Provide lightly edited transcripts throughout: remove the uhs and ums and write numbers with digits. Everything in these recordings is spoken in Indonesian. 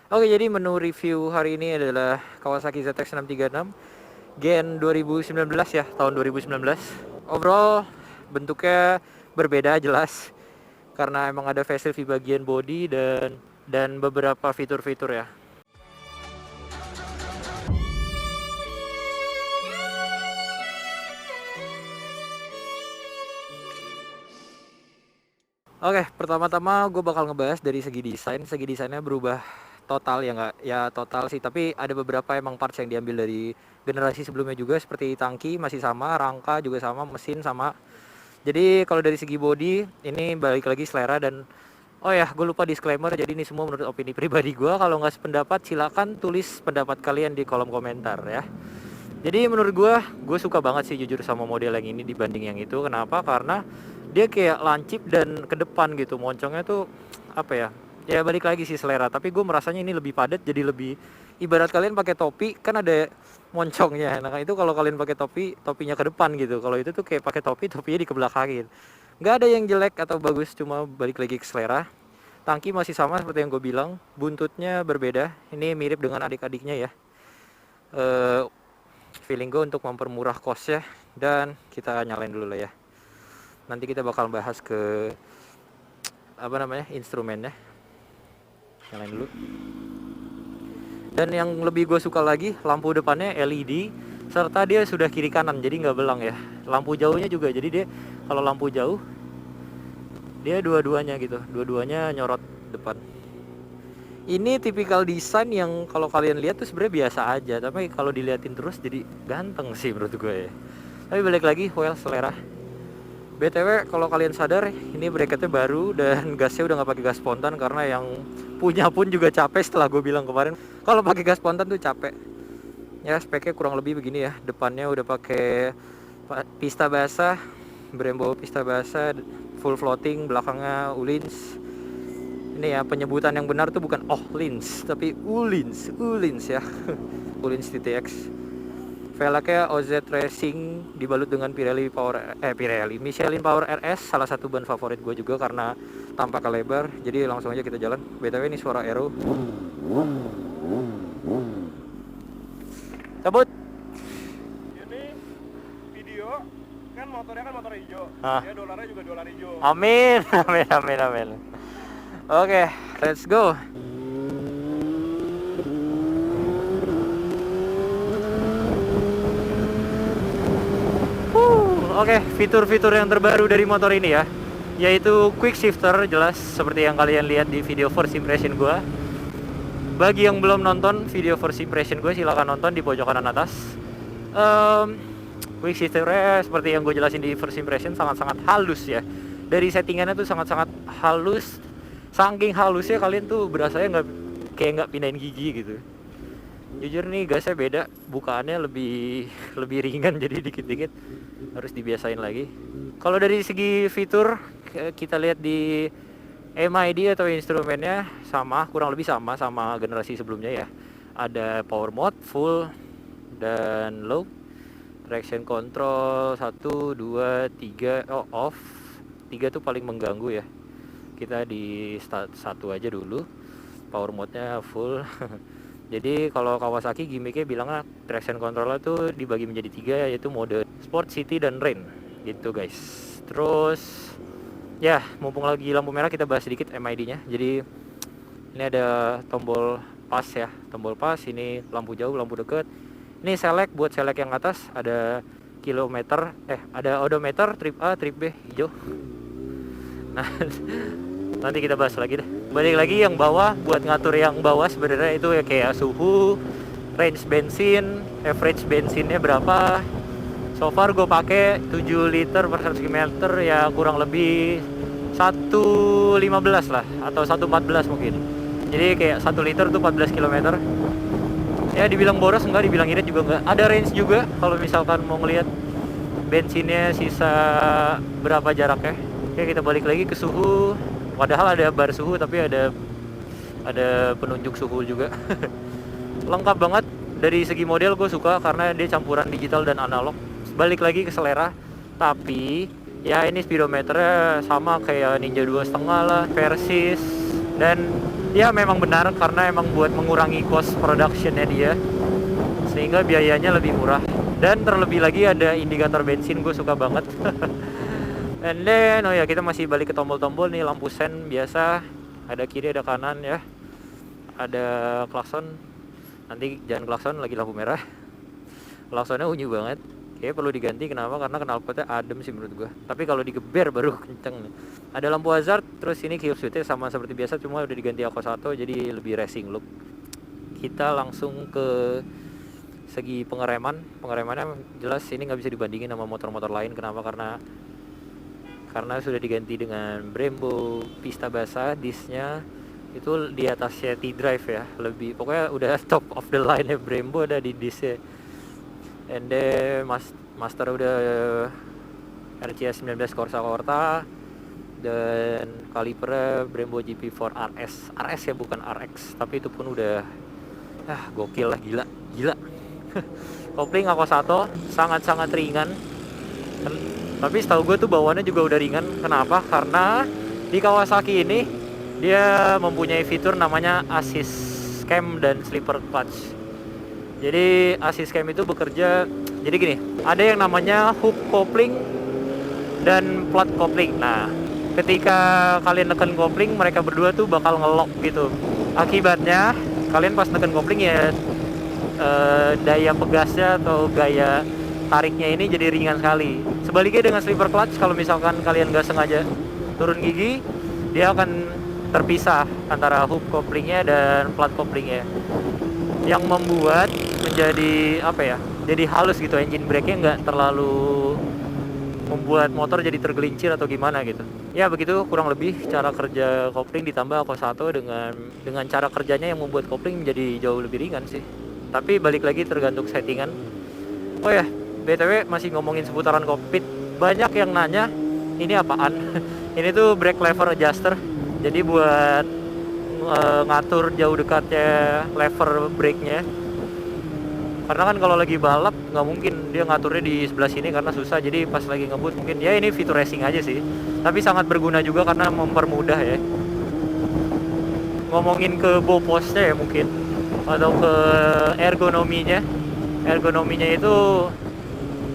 Oke, jadi menu review hari ini adalah Kawasaki ZX636 Gen 2019 ya, tahun 2019. Overall bentuknya berbeda jelas karena emang ada facelift di bagian body dan beberapa fitur-fitur ya. Oke, pertama-tama gue bakal ngebahas dari segi desain. Segi desainnya berubah total ya, nggak ya total sih, tapi ada beberapa emang parts yang diambil dari generasi sebelumnya juga, seperti tangki masih sama, rangka juga sama, mesin sama. Jadi kalau dari segi body ini balik lagi selera. Dan oh ya, gue lupa disclaimer, jadi ini semua menurut opini pribadi gue. Kalau nggak sependapat silakan tulis pendapat kalian di kolom komentar ya. Jadi menurut gue suka banget sih jujur sama model yang ini dibanding yang itu. Kenapa? Karena dia kayak lancip dan ke depan gitu. Moncongnya tuh apa ya? Ya balik lagi sih selera. Tapi gue merasanya ini lebih padat, jadi lebih ibarat kalian pakai topi kan ada moncongnya. Nah itu kalau kalian pakai topi, topinya ke depan gitu. Kalau itu tuh kayak pakai topi, topinya dikebelakangin. Nggak ada yang jelek atau bagus, cuma balik lagi ke selera. Tangki masih sama seperti yang gue bilang. Buntutnya berbeda. Ini mirip dengan adik-adiknya ya. Eh, Feeling gue untuk mempermurah cost ya. Dan kita nyalain dulu lah ya. Nanti kita bakal bahas ke apa namanya instrumennya. Nyalain dulu. Dan yang lebih gue suka lagi, lampu depannya LED serta dia sudah kiri kanan, jadi nggak belang ya. Lampu jauhnya juga, jadi dia kalau lampu jauh dia dua-duanya gitu, dua-duanya nyorot depan. Ini tipikal desain yang kalau kalian lihat tuh sebenarnya biasa aja, tapi kalau diliatin terus jadi ganteng sih menurut gue ya. Tapi balik lagi, well selera. BTW kalau kalian sadar, ini bracketnya baru dan gasnya udah nggak pakai gas spontan karena yang punya pun juga capek setelah gue bilang kemarin. Kalau pakai gas spontan tuh capek. Ya speknya kurang lebih begini ya. Depannya udah pakai pista basah, Brembo pista basah, full floating, belakangnya Ulins. Ini ya penyebutan yang benar tuh bukan Lins, tapi Ulins ya. Ulins TTX. Velgnya OZ Racing dibalut dengan Michelin Power RS, salah satu ban favorit gue juga karena tampak lebar. Jadi langsung aja kita jalan. BTW ini suara aero. Cabut. Ini video kan motornya kan motor hijau. Ya dolarnya juga dolar hijau. Amin, amin, amin, amin. Oke, let's go. Oke, fitur-fitur yang terbaru dari motor ini ya, yaitu quick shifter, jelas seperti yang kalian lihat di video first impression gue. Bagi yang belum nonton video first impression gue, silahkan nonton di pojok kanan atas. Quick shifternya seperti yang gue jelasin di first impression sangat-sangat halus ya. Dari settingannya tuh sangat-sangat halus. Saking halusnya kalian tuh berasanya nggak pindahin gigi gitu. Jujur nih gasnya beda, bukaannya lebih ringan jadi dikit-dikit harus dibiasain lagi. Kalau dari segi fitur kita lihat di MID atau instrumennya kurang lebih sama generasi sebelumnya ya. Ada power mode full dan low, traction control 1, 2, 3 off. 3 tuh paling mengganggu ya. Kita di start 1 aja dulu. Power mode-nya full. Jadi kalau Kawasaki gimmicknya bilangnya traction control tuh dibagi menjadi 3, yaitu mode Sport, City, dan Rain gitu guys. Terus ya mumpung lagi lampu merah kita bahas sedikit MID-nya. Jadi ini ada tombol pas ya, tombol pas, ini lampu jauh, lampu dekat. Ini select, buat select yang atas ada kilometer, ada odometer, trip A, trip B, hijau. Nah nanti kita bahas lagi deh. Balik lagi yang bawah, buat ngatur yang bawah sebenarnya itu ya kayak suhu, range bensin, average bensinnya berapa. So far gue pakai 7 liter per 100 km ya, kurang lebih 1,15 lah atau 1,14 mungkin. Jadi kayak 1 liter tuh 14 km. Ya dibilang boros enggak, dibilang irit juga enggak. Ada range juga kalau misalkan mau ngelihat bensinnya sisa berapa jaraknya. Oke, kita balik lagi ke suhu. Padahal ada bar suhu tapi ada penunjuk suhu juga. Lengkap banget. Dari segi model gue suka karena dia campuran digital dan analog. Balik lagi ke selera. Tapi ya ini speedometernya sama kayak Ninja 2.5 lah, Versys. Dan Ya memang benar, karena emang buat mengurangi cost productionnya dia, sehingga biayanya lebih murah. Dan terlebih lagi ada indikator bensin, gue suka banget. And then, oh ya, kita masih balik ke tombol-tombol nih. Lampu sen biasa, ada kiri ada kanan ya. Ada klakson, nanti jangan klakson lagi lampu merah. Klaksonnya unyu banget, kayaknya perlu diganti. Kenapa? Karena knalpotnya adem sih menurut gua. Tapi kalau digeber baru kenceng nih. Ada lampu hazard, terus ini kill switch sama seperti biasa, cuma udah diganti Ako 1 jadi lebih racing look. Kita langsung ke segi pengeremannya jelas ini nggak bisa dibandingin sama motor-motor lain. Kenapa? Karena sudah diganti dengan Brembo pista basah, disnya itu di atasnya T-Drive ya, lebih pokoknya udah top of the line ya Brembo ada di disnya. And then master udah RCS 19 Corsa Corta, dan kalipernya Brembo GP4 RS ya, bukan RX, tapi itu pun udah gokil lah, gila. Kopling Ako 1 sangat-sangat ringan. Tapi setahu gue tuh bawaannya juga udah ringan. Kenapa? Karena di Kawasaki ini dia mempunyai fitur namanya assist cam dan slipper clutch. Jadi assist cam itu bekerja, jadi gini, ada yang namanya hook coupling dan flat coupling. Nah, ketika kalian neken kopling, mereka berdua tuh bakal ngelok gitu. Akibatnya kalian pas neken kopling ya, daya pegasnya atau gaya tariknya ini jadi ringan sekali. Sebaliknya dengan slipper clutch, kalau misalkan kalian gak sengaja turun gigi, dia akan terpisah antara hook couplingnya dan flat couplingnya, yang membuat menjadi jadi halus gitu. Engine brake-nya nggak terlalu membuat motor jadi tergelincir atau gimana gitu. Ya begitu kurang lebih cara kerja kopling ditambah Ako 1 dengan cara kerjanya yang membuat kopling menjadi jauh lebih ringan sih. Tapi balik lagi tergantung settingan. Oh ya, BTW masih ngomongin seputaran kokpit, banyak yang nanya ini apaan. Ini tuh brake lever adjuster. Jadi buat ngatur jauh dekatnya lever brake-nya. Karena kan kalau lagi balap nggak mungkin dia ngaturnya di sebelah sini karena susah. Jadi pas lagi ngebut mungkin ya ini fitur racing aja sih. Tapi sangat berguna juga karena mempermudah ya. Ngomongin ke bow post-nya ya mungkin, atau ke ergonominya. Ergonominya itu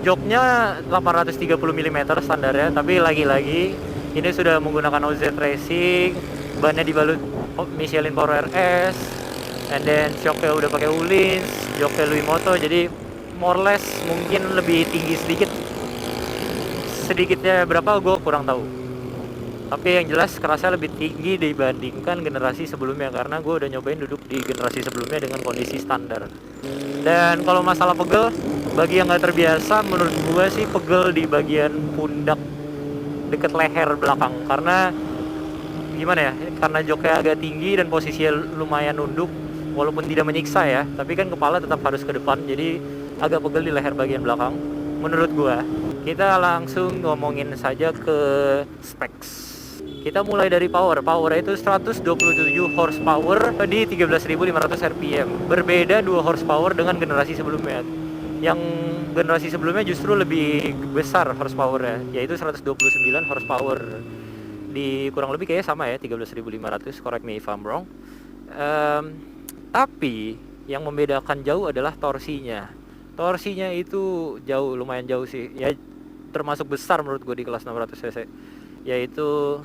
joknya 830 mm standarnya, tapi lagi-lagi ini sudah menggunakan OZ Racing, bannya dibalut Michelin Power RS, and then shocknya udah pakai Uhlins, joknya Louis Moto, jadi more or less mungkin lebih tinggi sedikitnya berapa gue kurang tahu, tapi yang jelas kerasnya lebih tinggi dibandingkan generasi sebelumnya, karena gue udah nyobain duduk di generasi sebelumnya dengan kondisi standar. Dan kalau masalah pegel, bagi yang nggak terbiasa, menurut gue sih pegel di bagian pundak deket leher belakang, karena gimana ya, karena joknya agak tinggi dan posisinya lumayan nunduk, walaupun tidak menyiksa ya, tapi kan kepala tetap harus ke depan, jadi agak pegel di leher bagian belakang menurut gua. Kita langsung ngomongin saja ke specs. Kita mulai dari powernya itu 127 horsepower di 13.500 rpm, berbeda 2 horsepower dengan generasi sebelumnya. Yang generasi sebelumnya justru lebih besar horsepowernya, yaitu 129 horsepower. Di kurang lebih kayaknya sama ya, 13.500, correct me if I'm wrong. Tapi yang membedakan jauh adalah torsinya. Torsinya itu lumayan jauh sih. Ya termasuk besar menurut gue di kelas 600 cc. Yaitu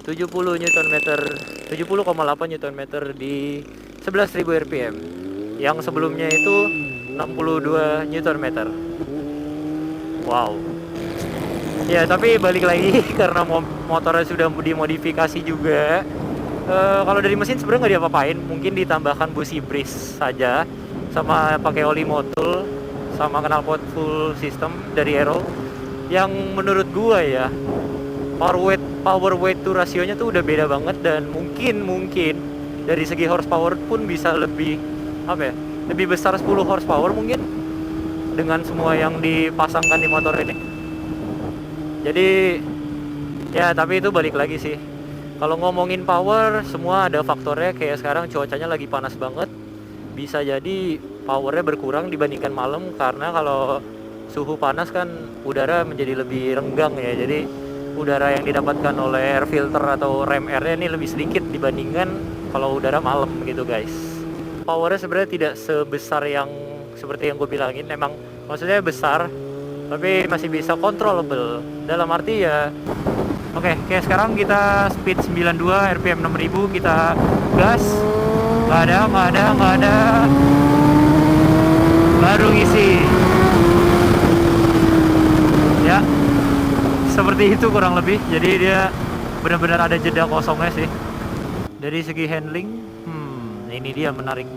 70 Nm, 70,8 Nm di 11.000 rpm. Yang sebelumnya itu 62 Nm. Wow. Ya tapi balik lagi karena motornya sudah dimodifikasi juga. Kalau dari mesin sebenarnya nggak diapa-apain, mungkin ditambahkan busi breeze saja, sama pakai oli motul, sama knalpot full system dari Aero. Yang menurut gua ya, power weight to rasionya tuh udah beda banget, dan mungkin dari segi horsepower pun bisa lebih lebih besar 10 horsepower mungkin dengan semua yang dipasangkan di motor ini. Jadi ya, tapi itu balik lagi sih. Kalau ngomongin power, semua ada faktornya. Kayak sekarang cuacanya lagi panas banget, bisa jadi powernya berkurang dibandingkan malam, karena kalau suhu panas kan udara menjadi lebih renggang ya. Jadi udara yang didapatkan oleh air filter atau rem airnya ini lebih sedikit dibandingkan kalau udara malam gitu guys. Powernya sebenarnya tidak sebesar yang seperti yang gue bilangin, emang maksudnya besar tapi masih bisa controllable, dalam arti ya oke, kayak sekarang kita speed 92 RPM 6000, kita gas, nggak ada, baru ngisi ya, seperti itu kurang lebih. Jadi dia benar-benar ada jeda kosongnya sih. Dari segi handling, ini dia menarik.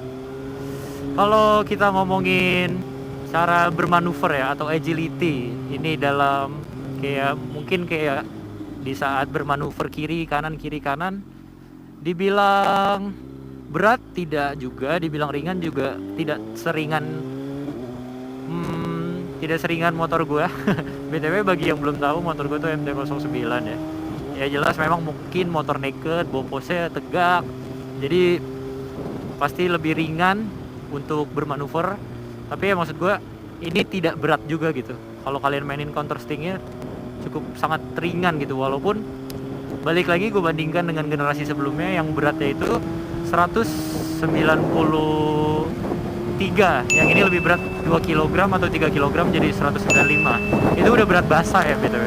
Kalau kita ngomongin cara bermanuver ya atau agility, ini dalam kayak mungkin kayak di saat bermanuver kiri kanan, dibilang berat tidak juga, dibilang ringan juga tidak seringan motor gua. BTW bagi yang belum tahu, motor gua tuh MT-09 ya. Ya jelas memang mungkin motor naked, boposnya tegak, jadi pasti lebih ringan untuk bermanuver. Tapi ya maksud gue ini tidak berat juga gitu. Kalau kalian mainin counter stingnya cukup sangat ringan gitu. Walaupun balik lagi gue bandingkan dengan generasi sebelumnya yang beratnya itu 193, yang ini lebih berat 2 kg atau 3 kg jadi 195. Itu udah berat basah ya btw.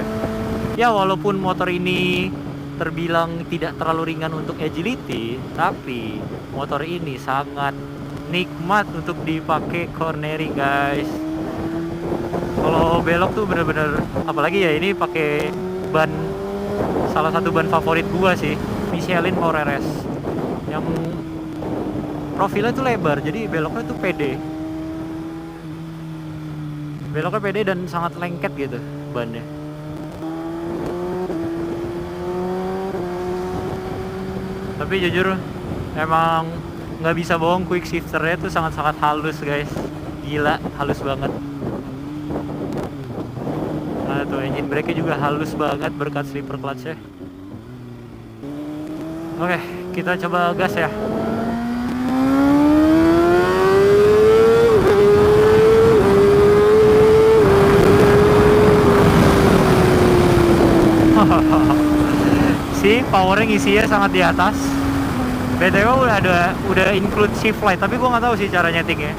Ya walaupun motor ini terbilang tidak terlalu ringan untuk agility, tapi motor ini sangat nikmat untuk dipakai cornering guys. Kalau belok tuh bener-bener, apalagi ya ini pakai ban, salah satu ban favorit gua sih, Michelin Power RS, yang profilnya tuh lebar, jadi beloknya tuh pede. Beloknya pede dan sangat lengket gitu bannya. Tapi jujur emang nggak bisa bohong, quick shifternya tuh sangat-sangat halus guys, gila halus banget. Nah tuh engine brake-nya juga halus banget berkat slipper clutch-nya. Oke, kita coba gas ya. Si powernya ngisinya sangat di atas. BTW udah include shift light, tapi gua nggak tahu sih cara nyetingnya.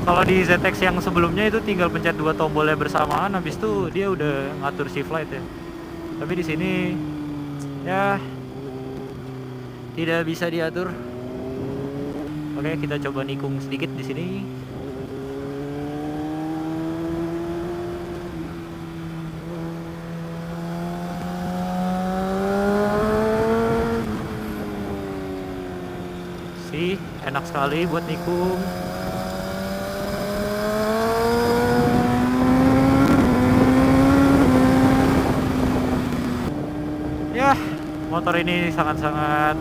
Kalau di ZX yang sebelumnya itu tinggal pencet 2 tombolnya bersamaan, habis itu dia udah ngatur shift light ya. Tapi di sini ya tidak bisa diatur. Oke, kita coba nikung sedikit di sini. Enak sekali buat nikung. Ya, motor ini sangat-sangat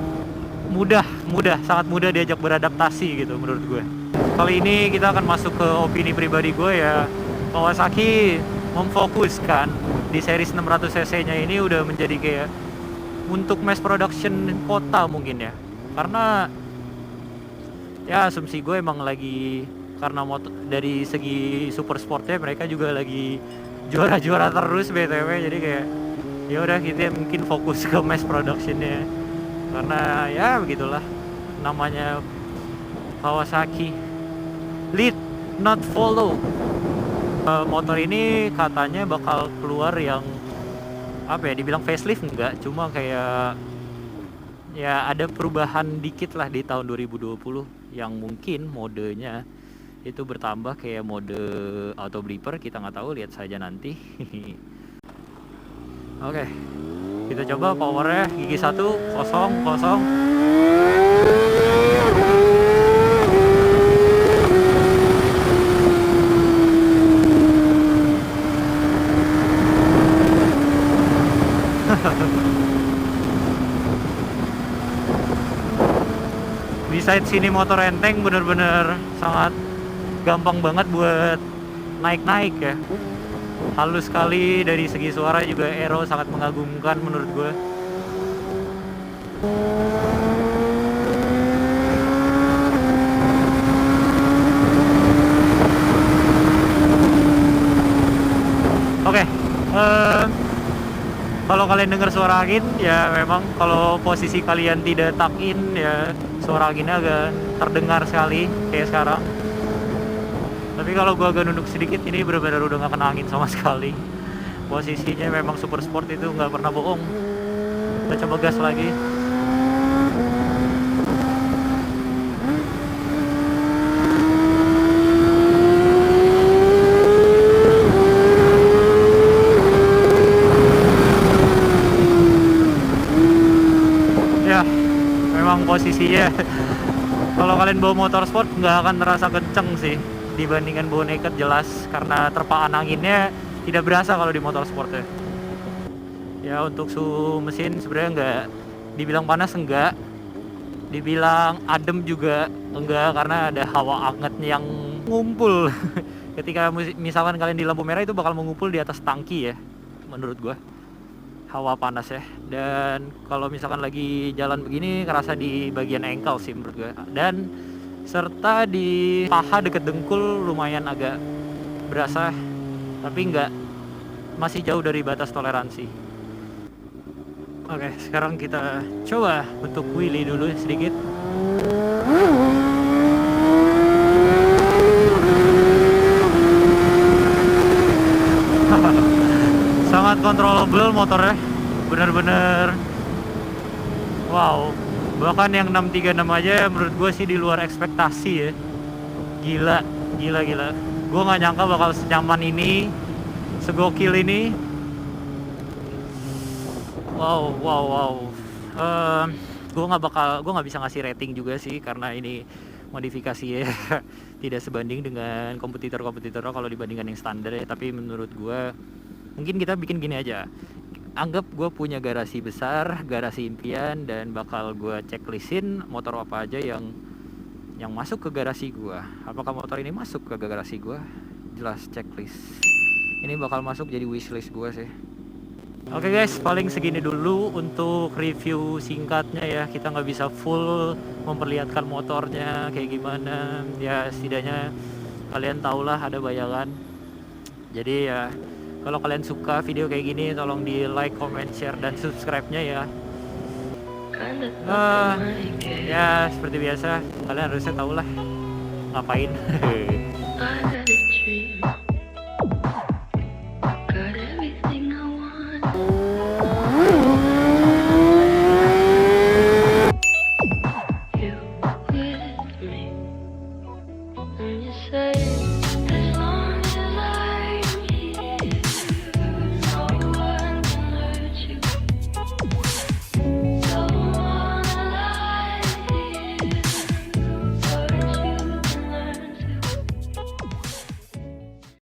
sangat mudah diajak beradaptasi gitu menurut gue. Kali ini kita akan masuk ke opini pribadi gue ya. Kawasaki memfokuskan di series 600cc nya ini udah menjadi kayak untuk mass production kota mungkin ya. Karena ya asumsi gue emang lagi karena motor dari segi super sportnya mereka juga lagi juara-juara terus BTW, jadi kayak ya udah kita mungkin fokus ke mass productionnya, karena ya begitulah namanya Kawasaki, lead not follow. Motor ini katanya bakal keluar yang apa ya, dibilang facelift enggak, cuma kayak ya ada perubahan dikit lah di tahun 2020 yang mungkin modenya itu bertambah kayak mode auto blipper, kita nggak tahu, lihat saja nanti. Oke, kita coba powernya gigi 1 kosong. Besides sini motor enteng, bener-bener sangat gampang banget buat naik-naik ya. Halus sekali, dari segi suara juga aero sangat mengagumkan menurut gue. Oke, kalau kalian dengar suara angin ya memang kalau posisi kalian tidak tuck in ya suara anginnya agak terdengar sekali kayak sekarang. Tapi kalau gua agak nunduk sedikit, ini benar-benar udah nggak kena angin sama sekali. Posisinya memang super sport itu nggak pernah bohong. Kita coba gas lagi. Ya, memang posisinya kalau kalian bawa motor sport nggak akan terasa kenceng sih dibandingkan bawa naked, jelas, karena terpaan anginnya tidak berasa kalau di motor sport ya. Ya untuk suhu mesin sebenarnya nggak dibilang panas, enggak, dibilang adem juga enggak, karena ada hawa anget yang ngumpul. Ketika misalkan kalian di lampu merah itu bakal mengumpul di atas tangki ya, menurut gua hawa panas ya. Dan kalau misalkan lagi jalan begini kerasa di bagian ankle sih menurut gue, dan serta di paha deket dengkul lumayan agak berasa, tapi enggak, masih jauh dari batas toleransi. Oke, sekarang kita coba bentuk wheelie dulu sedikit. Sangat controllable motornya, bener-bener wow. Bahkan yang 636 aja menurut gue sih di luar ekspektasi ya. Gila. Gue nggak nyangka bakal senyaman ini, segokil ini. Wow. Gue nggak bisa ngasih rating juga sih, karena ini modifikasi ya. Tidak sebanding dengan kompetitor kalau dibandingkan yang standar ya. Tapi menurut gue mungkin kita bikin gini aja. Anggap gue punya garasi besar, garasi impian, dan bakal gue checklistin motor apa aja yang masuk ke garasi gue. Apakah motor ini masuk ke garasi gue? Jelas checklist. Ini bakal masuk jadi wishlist gue sih. Oke guys, paling segini dulu untuk review singkatnya ya. Kita nggak bisa full memperlihatkan motornya kayak gimana. Ya setidaknya kalian tahulah, ada bayangan. Jadi ya, kalau kalian suka video kayak gini, tolong di like, comment, share, dan subscribe-nya ya. Ya seperti biasa, kalian harusnya tahulah ngapain. Say